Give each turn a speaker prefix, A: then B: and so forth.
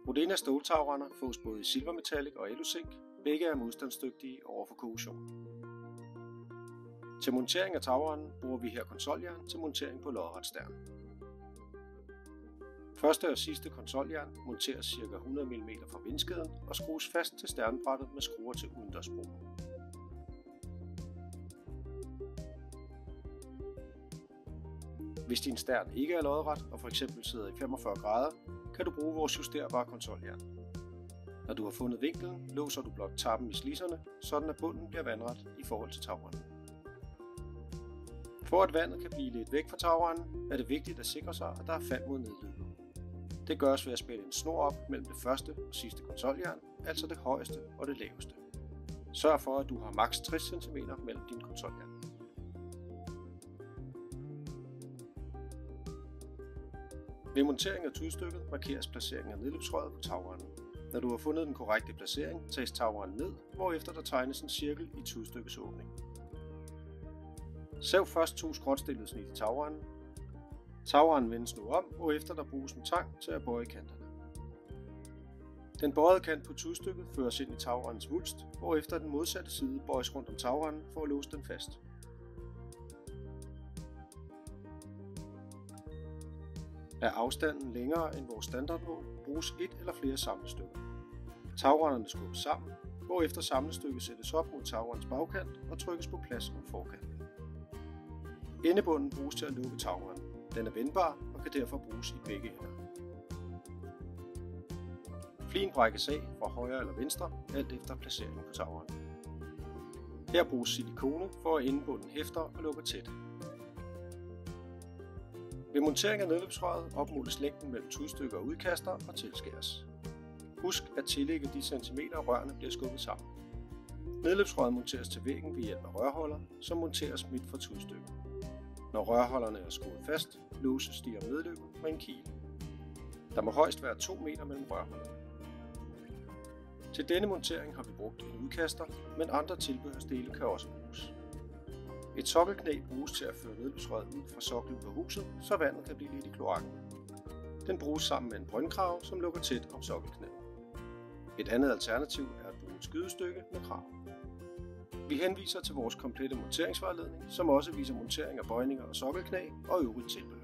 A: Modena ståltagrender fås både i silvermetallic og alusink. Begge er modstandsdygtige over for korrosion. Til montering af tagrenden bruger vi her konsoljern til montering på lodret stern. Første og sidste konsoljern monteres ca. 100 mm fra vindskeden og skrues fast til sternbrættet med skruer til udendørsbrug. Hvis din stern ikke er lodret og f.eks. sidder i 45 grader, kan du bruge vores justerbare konsoljern. Når du har fundet vinklen, låser du blot tappen i slisserne, sådan at bunden bliver vandret i forhold til tagrenden. For at vandet kan blive lidt væk fra tagrenden, er det vigtigt at sikre sig, at der er fald mod nedløbet. Det gøres ved at spænde en snor op mellem det første og sidste konsoljern, altså det højeste og det laveste. Sørg for, at du har maks 60 cm mellem dine konsoljern. Ved montering af tudstykket markeres placeringen af nedløbsrøret på tagrenden. Når du har fundet den korrekte placering, tages tagrenden ned, hvorefter der tegnes en cirkel i tudstykkets åbning. Sav først 2 skråtstillede snit i tagrenden. Tagrenden vendes nu om, hvorefter der bruges en tang til at bøje kanterne. Den bøjede kant på tudstykket føres ind i tagrendens svulst, hvorefter den modsatte side bøjes rundt om tagrenden for at låse den fast. Er afstanden længere end vores standardmål, bruges et eller flere samlestykker. Tagrenderne skubbes sammen, hvorefter samlestykket sættes op mod tagrendens bagkant og trykkes på plads om forkanten. Endebunden bruges til at lukke tagrenden. Den er vendbar og kan derfor bruges i begge ender. Flien brækkes af fra højre eller venstre, alt efter placeringen på tagrenden. Her bruges silikone for at endebunden hæfter og lukker tæt. Ved montering af nedløbsrøret opmåles længden mellem tudstykker og udkaster og tilskæres. Husk at tillægge de centimeter rørene bliver skubbet sammen. Nedløbsrøret monteres til væggen ved hjælp af rørholder, som monteres midt for tudstykket. Når rørholderne er skruet fast, låses de om nedløbet med en kile. Der må højst være 2 meter mellem rørholderne. Til denne montering har vi brugt en udkaster, men andre tilbehørsdele kan også bruges. Et sokkelknæ bruges til at føre nedløbsrøret ud fra soklen på huset, så vandet kan blive lidt i kloakken. Den bruges sammen med en brøndkrave, som lukker tæt om sokkelknæet. Et andet alternativ er at bruge et skydestykke med krav. Vi henviser til vores komplette monteringsvejledning, som også viser montering af bøjninger og sokkelknæ og øvrigt tilbehør.